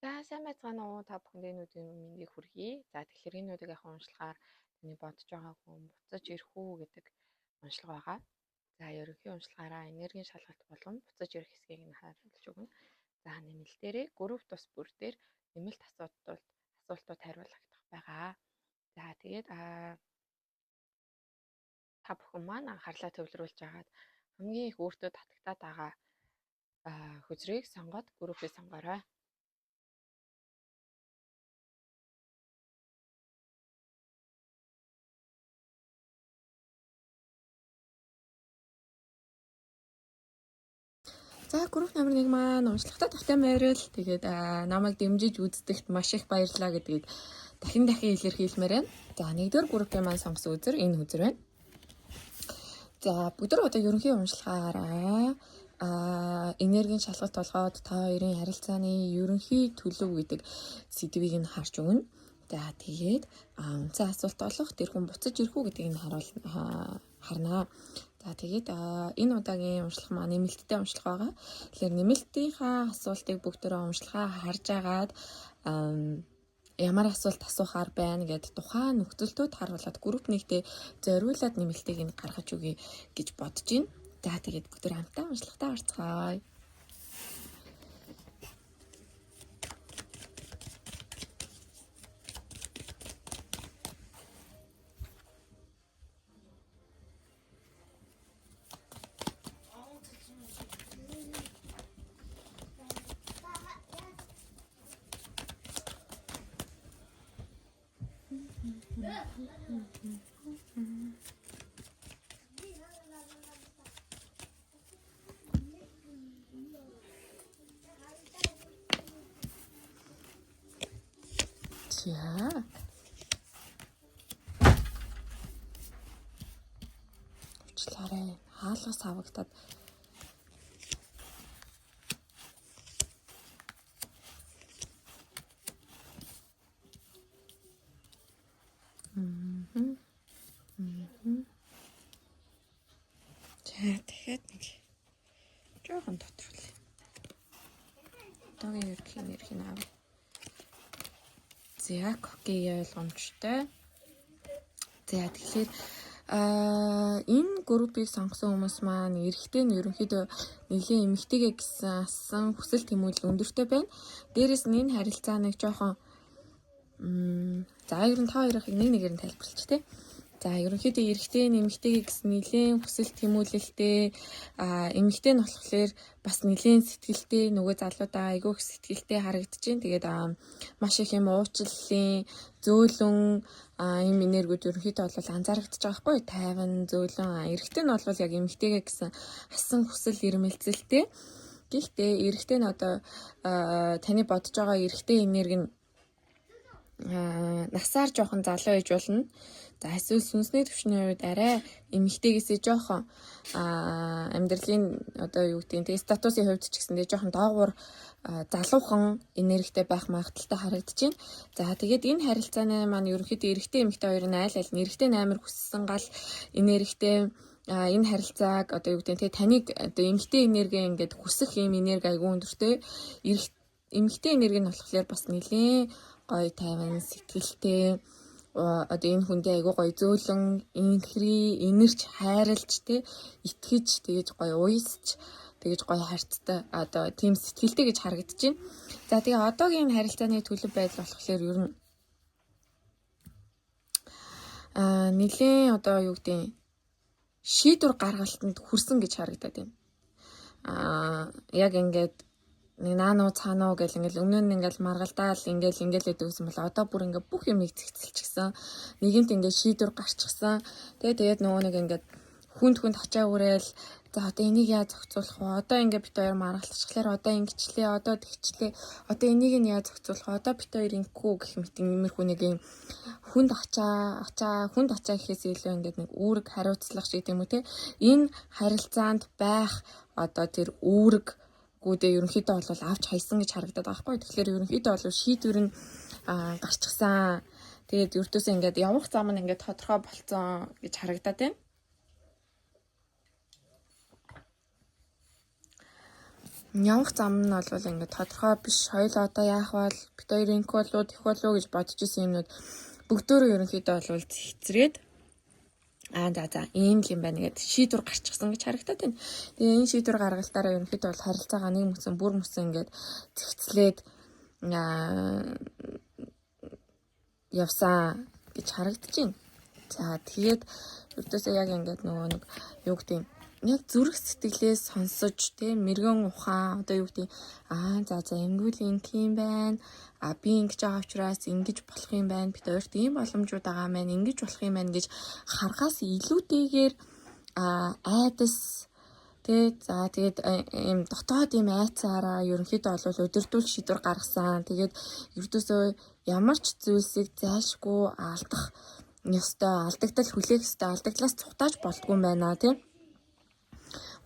За сайн байцгаана уу та бүхэнд энэ өдрийн мэндийг хүргэе. За тэгэхээр энэ өдрийг яг уншлахаар таны бодож байгаа хүн буцаж ирэх үү гэдэг уншлага байгаа. За ерөнхий уншлагаараа энергийн шалгалт болон буцаж ирэх хэсгийг нь харуулж өгнө. За нэмэлтээрээ групп тус бүр дээр нэмэлт асуултууд хариулагдах байгаа. За тэгээд та бүхэн маань анхаарлаа төвлөрүүлж агаад хамгийн их өөртөө татагтаад байгаа хөзрийг сонгоод группээ сонгоорой. За групп номер 1 маань уншлагатай тавтай байрал. Тэгээд намайг дэмжиж үздэгт маш их баярлалаа гэдгийг дахин илэрхийлмээр байна. За 1-р группийн маань сонгосон үзэр энэ үзэр байна. За бүгдөө одоо ерөнхий уншлагаараа энергийн шалгалт болгоод та хоёрын харилцааны ерөнхий төлөв гэдэг сэдвийг нь харж өгнө. За тэгээд үнцэн асуулт болох тэр хүн буцаж ирэх үү гэдгийг нь харнаа. За тэгээд энэ удаагийн уншлага маань нэмэлттэй уншлага байгаа. Тэгэхээр нэмэлтийнхаа асуултыг бүгдөө уншлагаа харж агаад ямар асуулт асуухаар байна гэд тухайн нөхцөлтөд харуулад групп нэгтээ зориулаад нэмэлтийг нь гаргаж өгье гэж бодож байна. За тэгээд бүгдөө хамтдаа уншлагатаа орцгоё. За. Уучлаарай. Хаалгас авагдаад За дахиад нэг жоохон тодруулъя. Одоогийн ерөнхий аав. За коки ойлгомжтой. За тэгэхээр энэ группийг сонгосон хүмүүс маань эрэгтэй нь ерөнхийдөө нэлийн эмэгтэйгээ гэсэн асан хүсэл тэмүүлэл өндөртэй байна. Дээрээс нь энэ харилцааныг жоохон за ер нь та хоёрыг нэгээр нь тайлбарлач тээ. За ерөнхийдөө эрэгтэй эмэгтэйгээ гэсэн нэлийн хүсэл тэмүүлэлтэй эмэгтэй нь болохоор бас нэлийн сэтгэлтэй нөгөө залуудаа айгүй их сэтгэлтэй харагдаж байна. Тэгээд маш их юм уучлалын зөөлөн ийм энергиуд ерөнхийдөө бол анзаарэгдэж байгаа хгүй тайван зөөлөн эрэгтэй нь бол яг эмэгтэйгээ гэсэн асан хүсэл эрмэлзэлтэй. Гэхдээ эрэгтэй нь одоо таны бодож байгаа эрэгтэй энерги нь насаар жоохон залуу ээж болно. За эсвэл сүнсний төвшний үед арай эмэгтэйгээсээ жоохон амьдралын одоо юу гэдэг нь статусын хувьд ч гэсэндээ жоохон доогуур залуухан энергитэй байх магадaltaй харагдаж байна. За тэгээд энэ харилцааны маань ерөнхийдөө эрэгтэй эмэгтэй хоёрын айл эрэгтэй амар хүссэн гал энергитэй энэ харилцааг одоо юу гэдэг нь таныг одоо эмэгтэй энерги ингээд хүсэх юм энерги айгүй өндөртэй. Эмэгтэй энерги нь болохоор бас нэлээд гоё тайван сэтгэлтэй одоо энэ хүндээ айгүй гоё зөөлөн инэрч хайрлж итгэж тэгэж гоё уйсч тэгэж гоё харцтай одоо тийм сэтгэлтэй гэж харагдаж байна. За тэгээ одоогийн харилцааны төлөв байдал болохоор ер нь нэлийн одоо юу гэдэг нь шийдвэр гаргалтанд хүрсэн гэж харагдаад байна. Яг ингээд наануу цаануу гэл ингээл өмнө нь ингээл маргалдаал ингээл өгсөн бол одоо бүр ингээ бүх юм зэгцэлчихсэн. Нэгэнт ингээ шийдвэр гарчихсан. Тэгээд нөгөө нэг ингээд хүнд ачаа үрээл за одоо энийг яаж зохицуулах вэ? Одоо ингээ бит хоёр маргалцчихлаар одоо ингэчлээ, одоо тэгчлээ. Одоо энийг нь яаж зохицуулах вэ? Одоо бит хоёр ингэхүү гэх мэт иймэрхүү нэг юм хүнд ачаа гэхээс илүү ингээд нэг үүрэг хариуцлах шиг тийм үү те. Энэ харилцаанд байх одоо тэр үүрэг гүдээ ерөнхийдөө бол авч хайсан гэж харагдаад байгаа хгүй. Тэгэхээр ерөнхийдөө бол шийдвэр нь гарчихсан. Тэгээд ердөөсөө ингээд явах зам нь ингээд тодорхой болцсон гэж харагдаад байна. Явах зам нь бол ингээд тодорхой биш. Хоёул одоо яах вэ? Бид хоёр инх болоо, тех болоо гэж бодож исэн юмнууд бүгдөө ерөнхийдөө бол хэцрээд за ийм л юм байна гэдэг шийдвэр гарчихсан гэж харагдаад байна. Тэгээ энэ шийдвэр гаргалтаараа ерөнхийдөө бол харилцаагаа нэг мөсөн бүр мөсөн ингээд зэгцлээд явсан гэж харагдаж байна. За тэгээд ердөөсөө яг ингээд нөгөө нэг юу гэдэг яг зүрх сэтгэлээс сонсож мэрэгэн ухаан одоо юу гэдэг за ингэвэл ингэх юм байна. Би ингэж байгаа учраас ингэж болох юм байна. Бид хоёрт ийм боломжууд байгаа маань ингэж болох юм байна гэж харахаас илүүтэйгээр айдас тэгээд ийм дотоод ийм айцаараа ерөнхийдөө бол удирдуул шийдвэр гаргасан. Тэгээд ердөөсөө ямар ч зүйлсийг зайлшгүй алдах ёстой, алдагдал хүлээх ёстой, алдагдлаас цухтааж болдгүй юм байна тийм.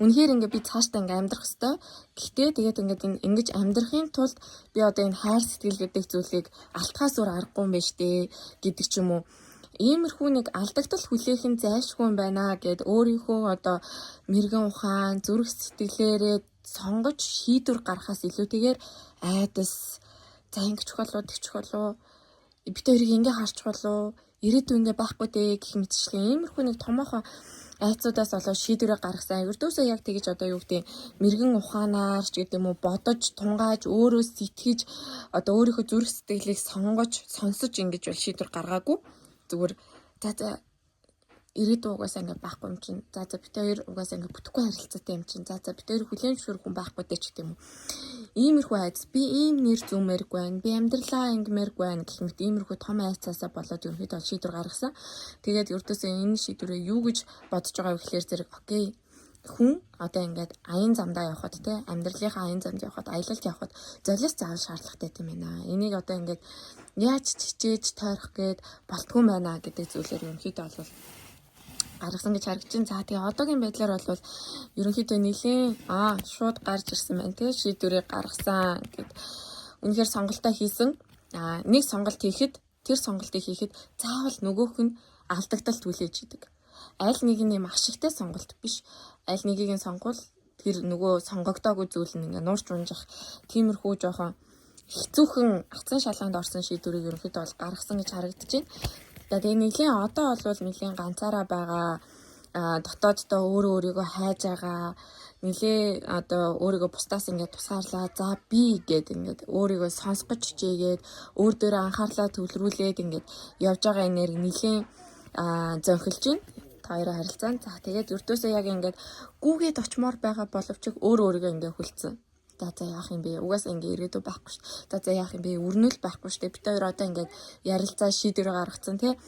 Үнэхээр ингээд би цаашдаа ингээд амьдрах ёстой. Гэхдээ тэгээд ингээд ингэж амьдрахын тулд би одоо энэ хайр сэтгэл гэдэг зүйлийг алтхаас өөр аргагүй юм байна штэ гэдэг ч юм уу. Иймэрхүү нэг алдагдал хүлээх нь зайлшгүй юм байна гэд өөрийнхөө одоо мэрэгэн ухаан, зүрх сэтгэлээрээ сонгож шийдвэр гаргахаас илүүтэйгээр айдас за ингэж болоо, тэгчих болоо, бид хоёрыг ингээ харч болоо, ирээдүйн ингээ байхгүй дээ гэх мэтчлэн иймэрхүү нэг томоохон айцуудаас болоо шийдвэрээ гаргасан. Ердөөсөө яг тэгэж одоо юу гэдэг мэрэгэн ухаанаар ч гэдэг юм уу бодож, тунгааж, өөрөө сэтгэж одоо өөрийнхөө зүрх сэтгэлийг сонсож ингэж бол шийдвэр гаргаагүй. Зүгээр за ирээдүйн угаасаа ингээ байхгүй юм чинь. За бид хоёр угаасаа ингээ бүтэхгүй харилцаатай юм чинь. За бид хоёр хүлээн зөвшөөрөх хүн байхгүй дээ ч гэдэг юм уу. Иймэрхүү айц би ийм нэр зүүмээргүй байна. Би амьдралаа ингэмээргүй байна гэх мэт иймэрхүү том айцаасаа болоод ерөнхийдөө шийдвэр гаргасан. Тэгээд ердөөсөө энэ шийдвэрээ юу гэж бодож байгаа вэ гэхээр зэрэг окей. Хүн одоо ингээд аян замдаа явхад амьдралынхаа аян замд явхад аялалд явхад золиос заавал шаардлагатай юм байна. Энийг одоо ингээд яаж чичээж тойрох гээд болтгүй юм байна гэдэг зүйлээр ерөнхийдөө бол гаргасан гэж харагдаж байна. За тэгээ одоогийн байдлаар бол ерөнхийдөө нэлийн шууд гарч ирсэн байна. Тэгээ шийдвэрийг гаргасан гэд үнэхээр сонголтоо хийсэн. Нэг сонголт хийхэд тэр сонголтыг хийхэд заавал нөгөөх нь алдагдалт хүлээж идэг. Аль нэг нь юм ашигтай сонголт биш. Аль нэгийг нь сонгол тэр нөгөө сонгогдоогүй зүйл нь ингээ нуурч унжих тиймэрхүү жоохон хэцүүхэн ацсан шалганд орсон шийдвэрийг ерөнхийдөө бол гаргасан гэж харагдаж байна. Тэгээ нэлийн одоо бол нэлийн ганцаараа байгаа дотооддоо өөрийгөө хайж байгаа нэлээ одоо өөрийгөө бусдаас ингээд тусгаарлаа. За би гээд ингээд өөрийгөө сонсгож хичээгээд өөр дээрээ анхаарлаа төвлөрүүлээд ингээд явж байгаа энерги нэлийн зөнхөлж байна. Та хоёроо харилцаан. За тэгээд ердөөсөө яг ингээд гүүгээд очмоор байгаа боловч өөрийгөө ингээд хүлцэн. За яах юм бэ? Угаасаа ингээ ирээдүй байхгүй шүү. За яах юм бэ? Өрнөл байхгүй шүү. Бид хоёр одоо ингээд ярилцаа шийдвэр гаргацсан тий.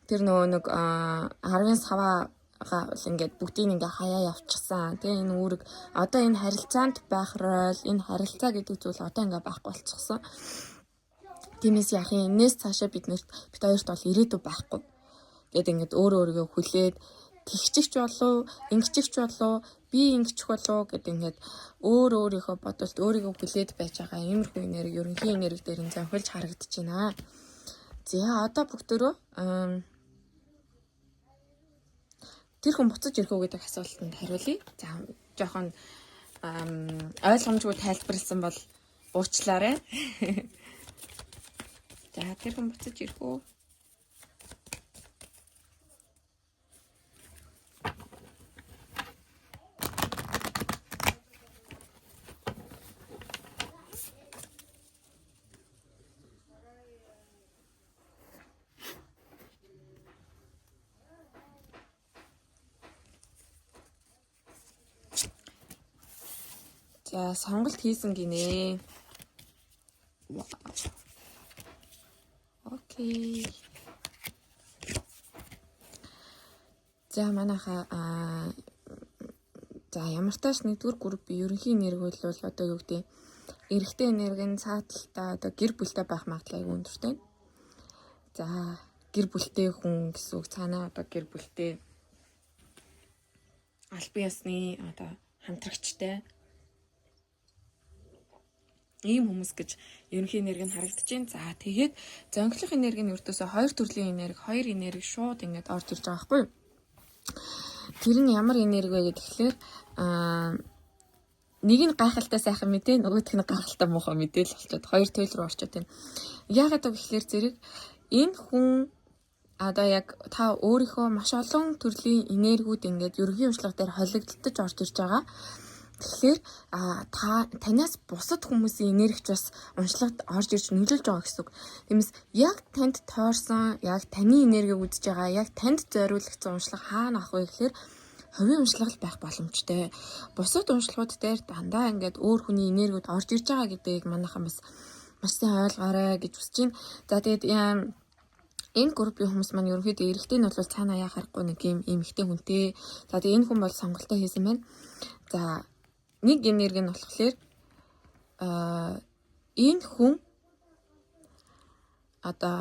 Тэр нөгөө нэг 10-ын саваагаа бол ингээд бүгдийг ингээ хаяа явчихсан. Тэгээ энэ үүрэг одоо энэ харилцаанд байх роль, энэ харилцаа гэдэг зүйл одоо ингээ байхгүй болчихсон. Тиймээс яах юм? Энээс цаашаа бид хоёрт бол ирээдүй байхгүй. Гэт ингээд өөрийгөө хүлээд тэгчих болов, ингэчих болов, би ингэчих болов гэд ингээд өөрийнхөө бодолд өөрийгөө хүлээд байж байгаа иймэрхүү энерги ерөнхий энерги дээр нь зовхолж харагдаж байна. За одоо бүгдөө тэр хүн буцаж ирэх үү гэдэг асуултанд хариулъя. За жоохон ойлгомжгүй тайлбарласан бол уучлаарай. За тэр хүн буцаж ирэх үү? За сонголт хийсэн гинэ. Окей. За манайха за ямар тааш нэгдүгээр группийн ерөнхий энерги бол одоо юу гэдэг эрэгтэй энерги нь цааталтаа одоо гэр бүлтэй байх магадлал айгүй өндөртэй. За гэр бүлтэй хүн гэсэн үг цаанаа одоо гэр бүлтэй аль биесны одоо хамтрагчтай ийм хүмүүс гэж ерөнхий энерги нь харагдаж байна. За тэгээд зөнгөлөх энерги нь өртөөсөө хоёр төрлийн энерги, хоёр энерги шууд ингээд орж ирж байгаа байхгүй юу? Тэр нь ямар энерги вэ гэхээр нэг нь гайхалтай сайхан мэдээ, нөгөөх нь гайхалтай муухай мэдээлэл болчиход хоёр туйл руу орчод байна. Яагаад вэ гэхээр зэрэг энэ хүн одоо яг та өөрийнхөө маш олон төрлийн энергиуд ингээд ерөнхий уншлага дээр холигдтож орж ирж байгаа. Тэгэхээр танаас бусад хүмүүсийн энергич бас уншлагад орж ирж нөлөөлж байгаа гэсэн үг. Тиймээс яг танд тойрсон, яг таны энергийг үзэж байгаа, яг танд зориулагдсан уншлага хаана авах вэ гэхээр хувийн уншлага байх боломжтой. Бусад уншлагууд дээр дандаа ингээд өөр хүний энергиуд орж ирж байгаа гэдгийг манайхан бас маш сайн ойлгоорой гэж хүсэж байна. За тэгээд энэ группийн хүмүүс маань ерөнхийдөө эрэгтэй нь бол цаанаа яа харахгүй нэг юм эмэгтэй хүнтэй. За тэгээд энэ хүн бол сонголтоо хийсэн байна. За нэг энерги нь болохоор энэ хүн одоо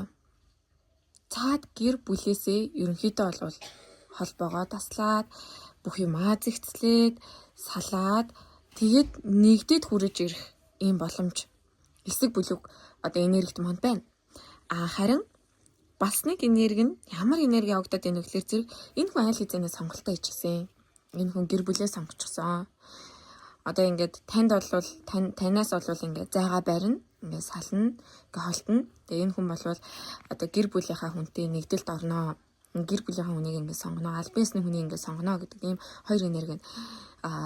цаад гэр бүлээсээ ерөнхийдөө бол холбоогоо таслаад бүх юмаа зэгцлээд салаад тэгээд нэгдэд хүрэж ирэх ийм боломж эсэг бүлэг одоо энергит манд байна. Харин бас нэг энерги нь ямар энерги авагдаад байна вэ гэхээр зэрэг энэ хүн айл хэзээ сонголтоо хийчихсэн. Энэ хүн гэр бүлээ сонгочихсон. Одоо ингээд танд бол танаас бол ингээд зайгаа барина, ингээд сална, ингээд холтно. Тэгээ энэ хүн бол одоо гэр бүлийнхаа хүнтэй нэгдэлд орноо. Гэр бүлийнхаа хүнийг ингээд сонгоно, аль биесний хүнийг ингээд сонгоно гэдэг ийм хоёр энерги нь.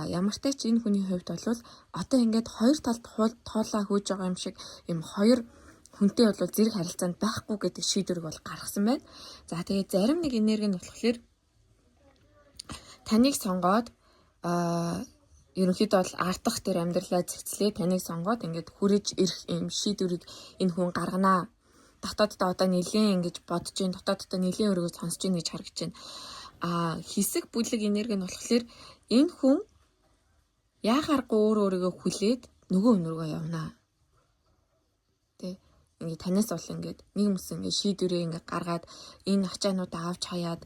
Ямар ч тач энэ хүний хувьд бол одоо ингээд хоёр талд тоолоо хөөж байгаа юм шиг ийм хоёр хүнтэй бол зэрэг харилцаанд байхгүй гэдэг шийдвэрийг бол гаргасан байна. За тэгээд зарим нэг энерги нь болохоор таныг сонгоод ерөнхийдөө бол ардах тэр амьдралаа зэгцлээ таныг сонгоод ингээд хүрэж ирэх ийм шийдвэрийг энэ хүн гарганаа. Дотооддоо одоо нэлийн ингэж бодож гин, дотооддоо нэлийн өргөө сонсож гин гэж харагдаж байна. Хэсэг бүлэг энерги нь болохоор энэ хүн яахааргүй өөрийгөө хүлээд нөгөө өнөргөө явнаа. Тэ ингээд танаас бол ингээд нэг мэс ингээд шийдвэрээ ингээд гаргаад энэ ачаануудаа авч хаяад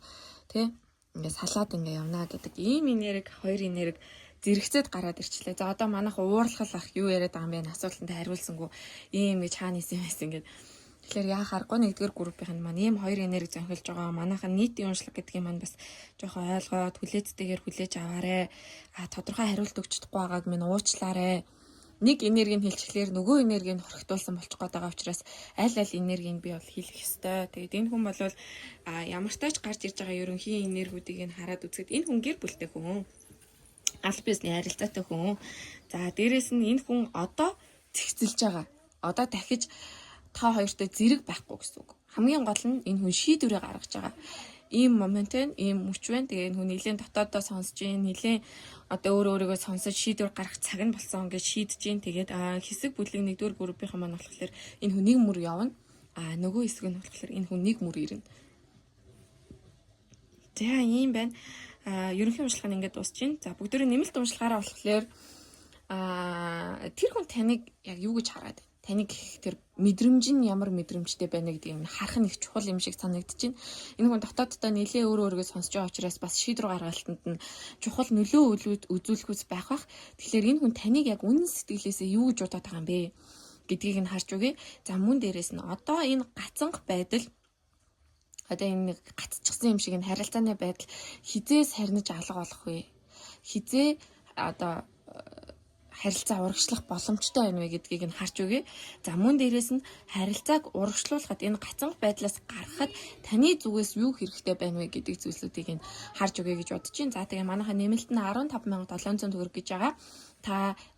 тэ ингээд салаад ингээд явнаа гэдэг ийм энерги, хоёр энерги зэрэгцээд гараад ирчлээ. За одоо манайх уурлахал ах юу яриад байгаа юм бэ? Асуултанд хариулсангүй ийм гэж хаана исэн байсан ингээд. Тэгэхээр яахааргүй нэгдүгээр группийн маань ийм хоёр энерги зөнхөлж байгаа. Манайхан нийтийн уншлага гэдгийг маань бас жоохон ойлгоод хүлээцтэйгээр хүлээж аваарэ. Тодорхой хариулт өгч чадахгүй байгааг минь уучлаарэ. Нэг энергийг хэлчихлээр нөгөө энергийг хорхитуулсан болчих гээд байгаа учраас аль энергийг би бол хийх ёстой. Тэгээд энэ хүн бол ямар ч тач гарч ирж байгаа ерөнхий энергиудыг нь хараад үзэхэд энэ хүн гэр бүлтэй хүн. Аль биесний харилцаатай хүн. За дээрэс нь энэ хүн одоо зэгцэлж байгаа. Одоо дахиж та хоёртой зэрэг байхгүй гэсэн үг. Хамгийн гол нь энэ хүн шийдвэрээ гаргаж байгаа. Ийм момент байна, ийм мөч байна. Тэгээ энэ хүн нэлийн дотооддоо сонсож гин, нэлийн одоо өөрийгөө сонсож шийдвэр гаргах цаг нь болсон гэж шийдэж гин. Тэгээд хэсэг бүлэг нэгдүгээр группийн маань болохоор энэ хүн нэг мөр явна. Нөгөө хэсэг нь болохоор энэ хүн нэг мөр ирнэ. За ийм байна. Ерөнхий уншлага нь ингээд дуусч гин. За бүгдөө нэмэлт уншлагаараа болохоор тэр хүн таныг яг юу гэж хараад байна? Таныг тэр мэдрэмж нь ямар мэдрэмжтэй байна гэдгийг нь харах нь их чухал юм шиг санагдаж байна. Энэ хүн дотооддоо нэлээ өөрийгөө сонсож байгаа учраас бас шийдвэр гаргалтанд нь чухал нөлөө үзүүлэхүйс байх бах. Тэгэхээр энэ хүн таныг яг үнэн сэтгэлээсээ юу гэж бодоод байгаа юм бэ гэдгийг нь харж үгүй. За мөн дээрээс нь одоо энэ гацанга байдал одоо энэ гацчихсан юм шиг энэ харилцааны байдал хизээ сарниж алга болох вэ? Хизээ одоо харилцаа урагшлах боломжтой байна вэ гэдгийг нь харж үгүй. За мөн дээрээс нь харилцааг урагшлуулахад энэ гацанга байдлаас гаргахад таны зүгээс юу хэрэгтэй байна вэ гэдэг зүйлсүүдийг нь харж үгүй гэж бодож байна. За тэгээ манайхаа нэмэлт нь 15,700 төгрөг гэж байгаа. Та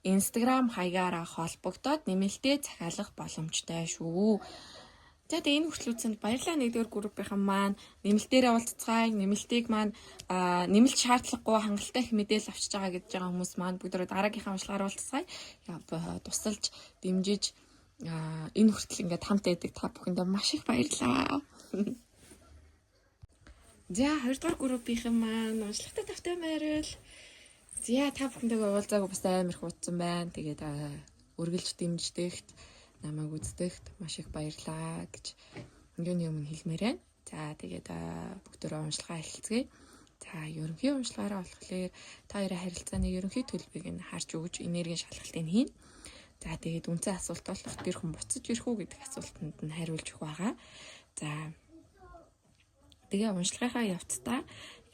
Instagram хаягаараа холбогдоод нэмэлтээ захиалах боломжтой шүү. За тэгээ энэ хүртэл үзсэнд баярлалаа нэгдүгээр группийнхан маань нэмэлтээрээ уулзцгаая. Нэмэлтийг маань нэмэлт шаардлагагүй хангалттай их мэдээлэл авчиж байгаа гэж байгаа хүмүүс маань бүгдөө дараагийнхаа уншлагаар уулзцгаая. Тусалж дэмжиж энэ хүртэл ингээд хамт байдаг та бүхэндээ маш их баярлалаа. За хоёрдугаар группийнхан маань уншлагатай тавтай байрал. За та бүхэндээ уулзаагүй бас амар их утсан байна. Тэгээд үргэлж дэмждэгт намайг үздэгт маш их баярлаа гэж өнөөний өмнө хэлмээр байна. За тэгээд бүгдөө уншлагаа эхэлцгээе. За ерөнхий уншлагаараа болохоор та хоёрын харилцааны ерөнхий төлбөрийг нь харж өгч энергийн шалгалтыг хийнэ. За тэгээд үнцэн асуулт болох тэр хүн буцаж ирэх үү гэдэг асуултанд нь хариулж өгөх байгаа. За тэгээ уншлагынхаа явцдаа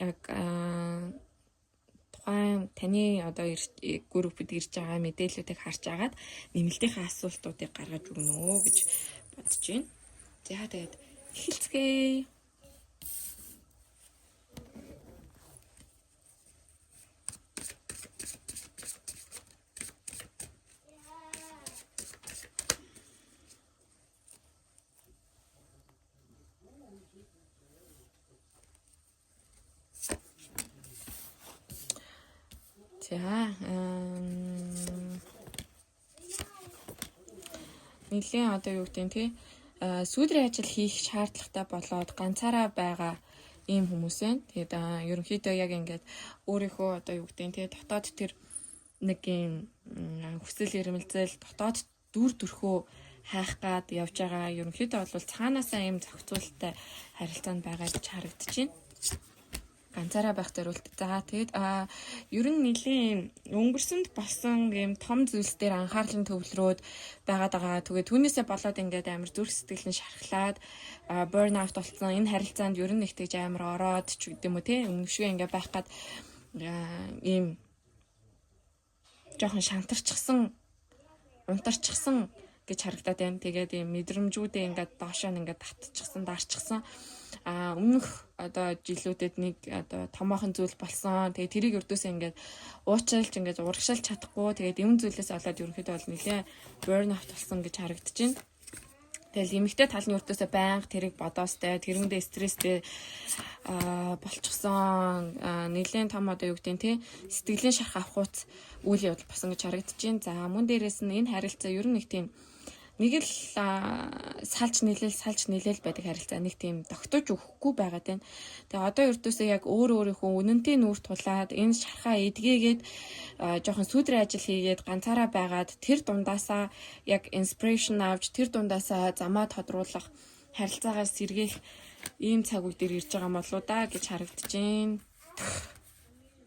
яг тухайн таны одоо группэд ирж байгаа мэдээллүүдийг харж агаад нэмэлтийнхээ асуултуудыг гаргаж өгнө гэж бодож байна. За тэгээд эхэлцгээе. За нэлийн одоо юу гэдэг нь тий сүүдрийн ажил хийх шаардлагатай болоод ганцаараа байгаа ийм хүмүүс байна. Тэгээд ерөнхийдөө яг ингээд өөрийнхөө одоо юу гэдэг нь тий дотоод тэр нэг юм хүсэл эрмэлзэл дотоод дүр төрхөө хайх гад явж байгаа. Ерөнхийдөө бол цаанаасаа ийм зохицуулттай харилцаанд байгаа гэж харагдаж байна. Ганцаараа байх зорилт. За тэгээд ер нь нэлийн өнгөрсөнд болсон юм том зүйлс дээр анхаарлын төвлөрөөд байгаа. Тэгээд түүнээсээ болоод ингээд амар зүрх сэтгэл нь шархлаад burnout болсон. Энэ харилцаанд ер нь их тэгж амар ороод ч гэдэг юм уу те өмнөшгөө ингээд байх гад ийм жоохон шантарчихсан, унтарчихсан гэж харагдаад байна. Тэгээд ийм мэдрэмжүүдээ ингээд доошоо ингээд татчихсан, дарчихсан. Өмнөх одоо жилүүдэд нэг одоо томоохон зүйл болсон. Тэгээд тэрийг өрдөөсөө ингээд уучлалж ингээд урагшаалж чадахгүй. Тэгээд юм зүйлээс болоод ерөнхийдөө бол нэлээ burnout болсон гэж харагдаж байна. Тэгэл эмэгтэй талны өртөөсөө байнга тэрийг бодоостай, тэрэндээ стресстэй болчихсон. Нэлээд том одоо юу гэдэг нь тий сэтгэлийн шарх авахуц үйл явдал болсон гэж харагдаж байна. За мөн дээрээс нь энэ харилцаа ер нь нэг тийм нэг л салж нийлээл байдаг харилцаа нэг тийм тогтож өгөхгүй байгаад байна. Тэгээ одоо өртөөсөө яг өөрийнхөө үнэнтэй нүүр тулаад энэ шархаа эдгээгээд жоохон сүүдрийн ажил хийгээд ганцаараа байгаад тэр дундаасаа яг inspiration авч тэр дундаасаа замаа тодруулах харилцаагаа сэргээх ийм цаг үе дээр ирж байгаа болоо да гэж харагдаж байна.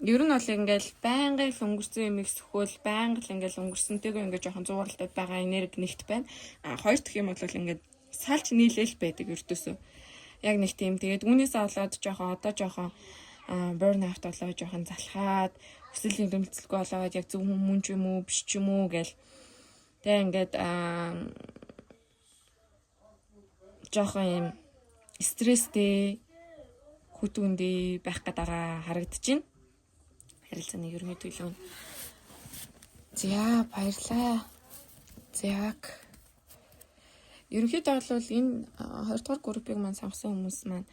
Ер нь бол ингээл байнгын л өнгөрсөн юм их сөхөөл байнга л ингээл өнгөрсөнтэйгээ ингээд жоохон зууралдаад байгаа энерги нэгт байна. Хоёр дахь юм бол ингээд салж нийлээл байдаг өртөөсөө. Яг нэг тийм тэгээд үүнээс болоод жоохон burnout болоо жоохон залхаад хүсэл эрмэлзэлгүй болоод яг зөв хүн ч юм уу биш ч юм уу гэл. Тэгээ ингээд жоохон юм стресстэй хүтүндээ байх гэдэг харагдаж байна. Харилцааны ерөнхий төлөв. За баярлаа. Яг ерөнхийдөө бол энэ 20 дугаар группийг маань сонгосон хүмүүс маань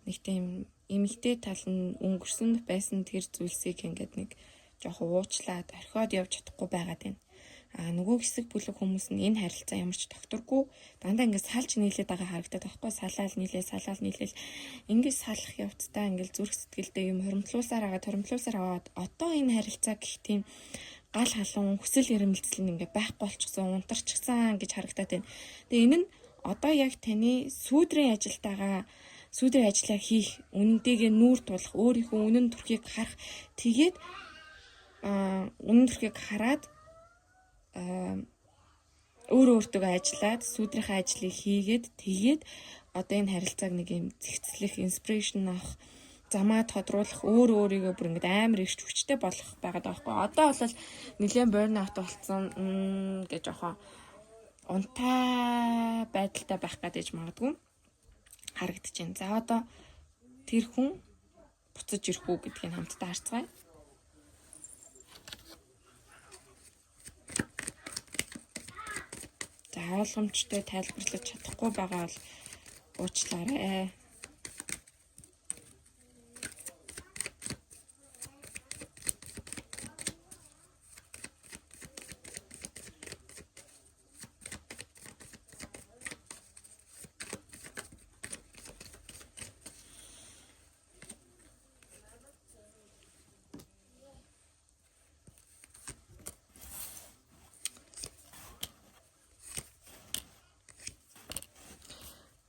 нэг тийм эмэгтэй тал нь өнгөрсөнд байсан тэр зүйлсийг ингээд нэг жоохон уучлаад орхиод явж чадахгүй байгаад байна. Нөгөө хэсэг бүлэг хүмүүс нь энэ харилцаа ямар ч докторгүй дандаа ингээд салж нийлээд байгаа харагдаад байхгүй салаал нийлээл ингээд салах явцдаа ингээд зүрх сэтгэлдээ юм хоримтлуулсаар аваад одоо энэ харилцаа гэх тийм гал халуун хүсэл эрмэлзэл нь ингээд байхгүй болчихсон унтарчихсан гэж харагдаад байна. Тэгээ энэ нь одоо яг таны сүүдрийн ажилтайгаа сүүдрийн ажлаа хийх үнэнтэйгээ нүүр тулах өөрийнхөө үнэн төрхийг харах тэгээд үнэн төрхийг хараад өөртөө ажиллаад сүүдрийнхээ ажлыг хийгээд тэгээд одоо энэ харилцааг нэг юм зэгцлэх, инспирэшн авах, замаа тодруулах, өөрийгөө бүр ингэж амар их хүчтэй болох байгаад байгаа байхгүй. Одоо бол нэлээд burnout болсон гэж жоохон унтаа байдалтай байх гэж магадгүй харагдаж байна. За одоо тэр хүн буцаж ирэх үү гэдгийг хамтдаа харцгаая. За ойлгомжтой тайлбарлаж чадахгүй байгаа бол уучлаарай.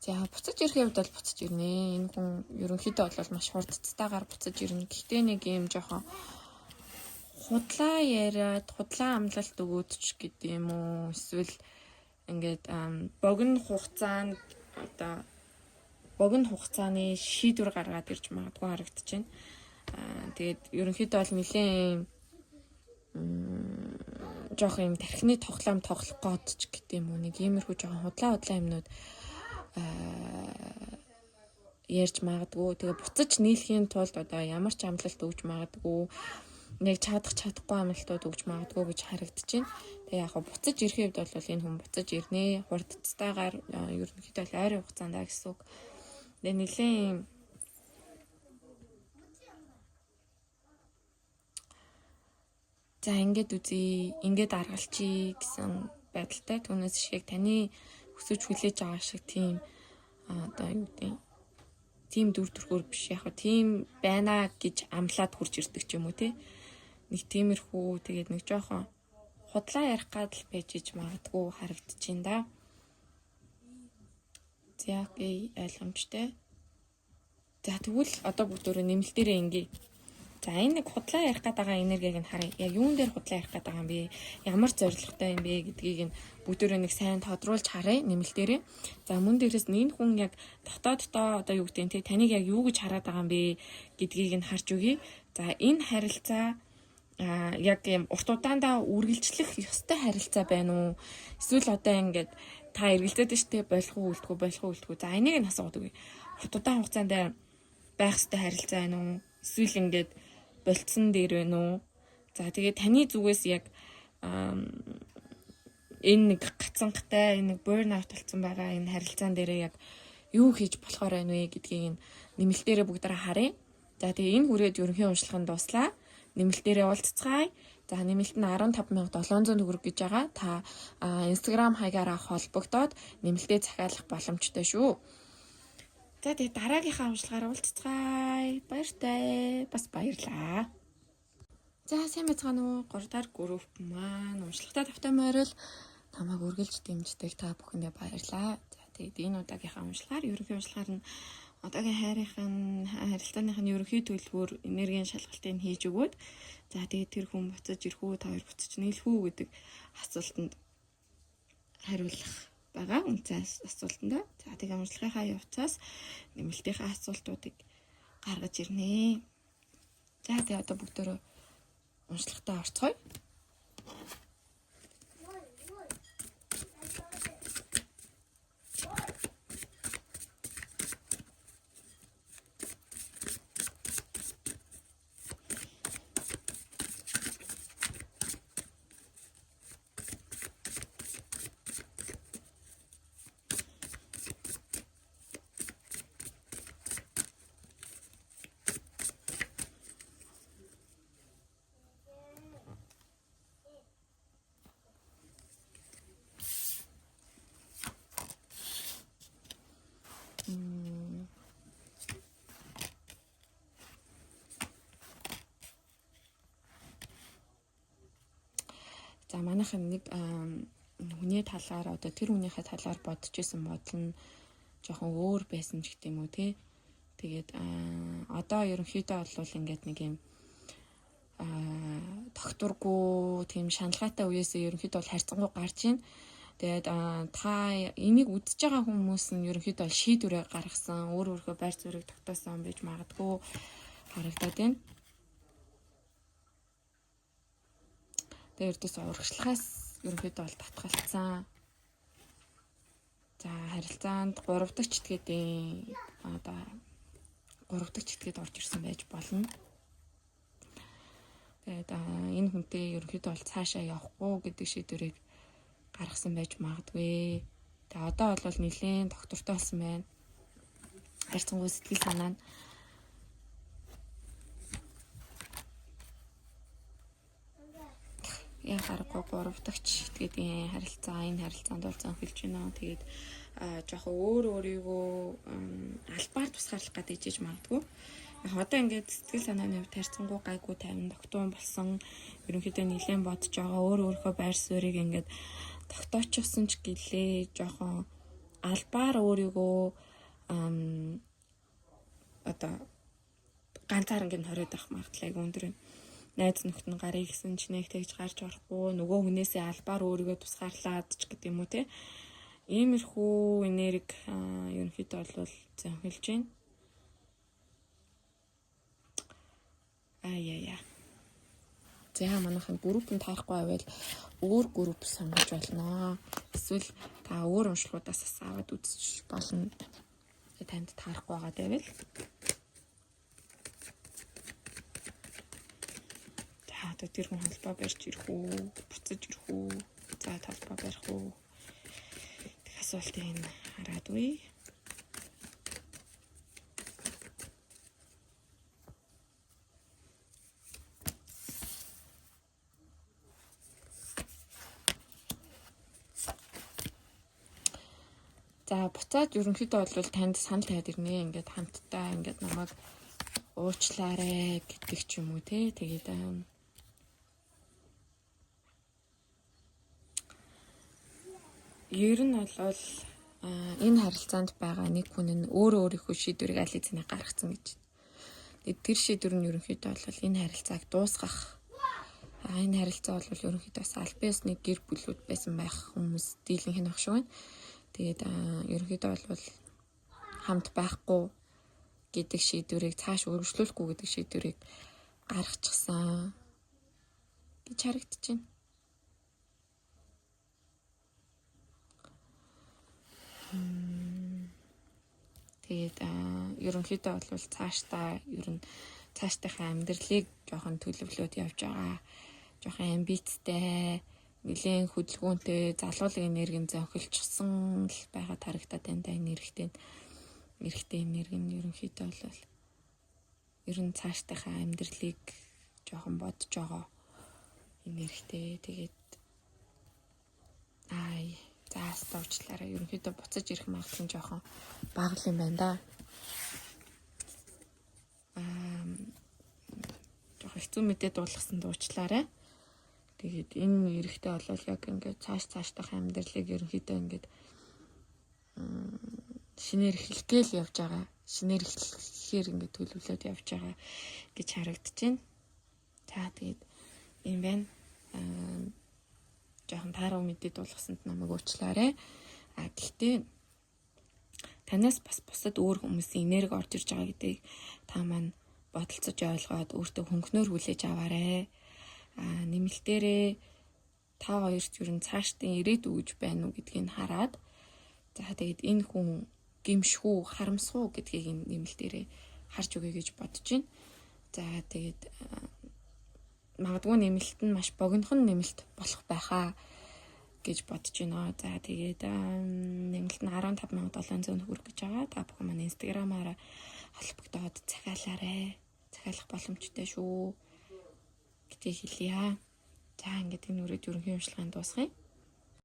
За буцаж ирэхийн хувьд бол буцаж ирнэ. Энэ хүн ерөнхийдөө бол маш хурдцтайгаар буцаж ирнэ. Гэхдээ нэг юм жоохон худлаа яриад, худлаа амлалт өгөөдч гэдэг юм уу? Эсвэл ингээд богино хугацааны шийдвэр гаргаад ирж магадгүй харагдаж байна. Тэгээд ерөнхийдөө бол нэлээд жоох юм тархины тоглоом тоглох гоод ч гэдэг юм уу, нэг иймэрхүү жоохон худлаа юмнууд ярьж магадгүй. Тэгээ буцаж нийлхийн тулд одоо ямар ч амлалт өгж магадгүй, нэг чадахгүй амлалтууд өгж магадгүй гэж харагдаж байна. Тэгээ яг буцаж ирэхэд бол энэ хүн буцаж ирнэ. Хурдцтайгаар ерөнхийдөө л ойрын хугацаанд гэсэн үг. Тэгээ нэлээд за ингээд үзье, ингээд аргалчий гэсэн байдалтай. Түүнээс шиг таны өсөж хүлээж байгаа шиг тийм одоо юу гэдэг тийм дүр төрхөөр биш, яг тийм байна гэж амлаад хурж ирдэг ч юм уу те. Нэг тиймэрхүү тэгээд нэг жоохон худлаа ярих гад л байж иж магадгүй харагдаж байна да. За окей, ойлгомжтой. За тэгвэл одоо бүгдөө нэмэлтээрээ ингээ. За энэ нэг худлаа ярих гээд байгаа энергийг нь харъя. Яг юун дээр худлаа ярих гээд байгаа юм бэ? Ямар зорилготой юм бэ гэдгийг нь бүгдөө нэг сайн тодруулж харъя нэмэлтээрээ. За мөн дээрээс энэ хүн яг дотооддоо одоо юу гэдэг нь таныг яг юу гэж хараад байгаа юм бэ гэдгийг нь харж өгье. За энэ харилцаа яг юм урт удаандаа үргэлжлэх ёстой харилцаа байна уу? Эсвэл одоо ингээд та эргэлзээд штэ болох уу үлдэхгүй. За энийг нь асууад өгье. Урт удаан хугацаанд байх ёстой харилцаа байна уу? Эсвэл ингээд болцсон дээр байна уу? За тэгээд таны зүгээс яг энэ нэг гацангатай, энэ нэг burnout болсон байгаа энэ харилцаан дээр яг юу хийж болохоор байна вэ гэдгийг нэмэлтээрээ бүгдээрээ харъя. За тэгээ энэ хүрээд ерөнхий уншлагын дуслаа. Нэмэлтээрээ уулзцгаая. За нэмэлт нь 15,700 төгрөг гэж байгаа. Та Instagram хаягаараа холбогдоод нэмэлтээ захиалах боломжтой шүү. За тэгээ дараагийнхаа уншлагаараа уулзцгаая. Баяртай. Бас баярлаа. За сайн байцгаана уу? 3 дахь групп маань уншлагатай тавтай морил намайг үргэлж дэмждэг та бүхэндээ баярлаа. За тэгээд энэ удаагийнхаа уншлагаар ерөнхий уншлагаар нь одоогийн харилцааных нь ерөнхий төлбөр энергийн шалгалтыг хийж өгөөд за тэгээд тэр хүн буцаж ирэх үү, та хоёр буцаж нийлэх үү гэдэг асуултанд хариулах байгаа. Үнцэн асуултанд. За тэгээд уншлагынхаа явцаас нэмэлтийнхаа асуултуудыг гаргаж ирнэ. За тэгээд одоо бүгдөө уншлагатаа орцгоё. За манайхан нэг хүний талаар одоо тэр хүнийхээ талаар бодож исэн бодол нь жоохон өөр байсан ч гэдэм үү те. Тэгээд одоо ерөнхийдөө бол ингээд нэг юм тогтургүй тийм шаналгаатай үеэсээ ерөнхийдөө бол харьцангуй гарч ийн. Тэгээд та энийг үзэж байгаа хүмүүс нь ерөнхийдөө бол шийдвэрээ гаргасан, өөрийнхөө байр суурийг тогтоосон байж магадгүй харагдаад байна. Тэгээд эрдэс урагшлагаас ерөнхийдөө бол татгалцсан. За харилцаанд 3 дахь читгээдийн одоо 3 дахь читгээд орж ирсэн байж болно. Тэгээд энэ хүнтэй ерөнхийдөө бол цаашаа явахгүй гэдэг шийдвэрийг гаргасан байж магадгүй. Тэгээд одоо бол нэлээд доктортой болсон байна. Харьцангуй сэтгэл санаа нь яг харахгүй 3 дахь читгээдийн харилцаа энэ харилцаанд бол зөнхөлж байна. Тэгээд жоохон өөрийгөө албаар тусгаарлах гэдэг ижиж магадгүй. Яг одоо ингээд сэтгэл санааны хувьд харьцангуй гайгүй тайван тогтун болсон. Ерөнхийдөө нэлээд бодож байгаа өөрийнхөө байр суурийг ингээд тогтоочихсон ч гэлээ жоохон албаар өөрийгөө одоо ганцаараа ингээд хориод авах магадлал өндөр юм. Найз нөхд нь гарыг гэсэн ч нэг тэгж гарч орохгүй, нөгөө хүнээсээ албаар өөрийгөө тусгаарлаад ч гэдэг юм уу те. Иймэрхүү энерги ерөнхийдөө бол зөнхөлж байна. Яа. За манайхын группэнд таарахгүй байвал өөр групп сонгож болно. Эсвэл та өөр уншлагуудаас аваад үзчих болно. Танд таарахгүй байгаа байвал. За одоо тэр хүн холбоо барьж ирэх үү, буцаж ирэх үү, за холбоо барих уу. Тэг асуултыг энэ хараад үе. За буцаад ерөнхийдөө бол танд санал тавиад ирнэ. Ингээд хамтдаа ингээд намайг уучлаарэ гэдэг ч юм уу те. Тэгээд ер нь бол энэ харилцаанд байгаа нэг хүн нь өөрийнхөө шийдвэрийг аль хэзээ гаргацсан гэж. Тэгээд тэр шийдвэр нь ерөнхийдөө бол энэ харилцааг дуусгах. Энэ харилцаа бол ерөнхийдөө аль биесний гэр бүлүүд байсан байх хүмүүс дийлэнх нь багш байна. Тэгээд ерөнхийдөө бол хамт байхгүй гэдэг шийдвэрийг цааш өргөжлүүлэхгүй гэдэг шийдвэрийг гаргачихсан гэж харагдаж байна. Тэгээд ерөнхийдөө бол цаашдаа цаашдынхаа амьдралыг жоохон төлөвлөөд явж байгаа. Жоохон амбицтай, нэлийн хөдөлгөөнтэй, залуулагын энергийн зөнхөлчихсөн л байгаа харагдаад байна. Энэ эрэгтэй энерги нь ерөнхийдөө бол ер нь цаашдынхаа амьдралыг жоохон бодож байгаа энергитэй. Тэгээд заастаа уучлаарай. Ерөнхийдөө буцаж ирэх магадлал нь жоохон бага юм байна да. Жоохон хэцүү мэдээ дуулгасан уучлаарай. Тэгээд энэ эрэхтэй бол яг ингээд цаашдах амьдралыг ерөнхийдөө ингээд шинээр эхлэхгээл явж байгаа. Шинээр эхлэхээр ингээд төлөвлөд явж байгаа гэж харагдаж байна. За тэгээд юм байна. Жоохон тааруу мэдээ дуулгасанд намайг уучлаарай. Гэхдээ танаас бас бусад өөр хүмүүсийн энерги орж ирж байгаа гэдгийг та маань бодолцож ойлгоод өөртөө хөнгөнөөр хүлээж аваарай. Нэмэлтээрээ та хоёрт юу н цаашдын ирээдүй гэж байна уу гэдгийг хараад за тэгээд энэ хүн гимшгүй харамсгүй гэдгийг нэмэлтээрээ харж өгье гэж бодож байна. За тэгээд магадгүй нэмэлт нь маш богинохон нэмэлт болох байхаа гэж бодож байна. За тэгээд нэмэлт нь 15,700 төгрөг гэж байгаа. Та бүхэн маань инстаграмаараа холбогдоод захиалаарай. Захиалах боломжтой шүү гэдгийг хэлье. За ингээд энэ үрээд ерөнхий уншлагын дуусгая.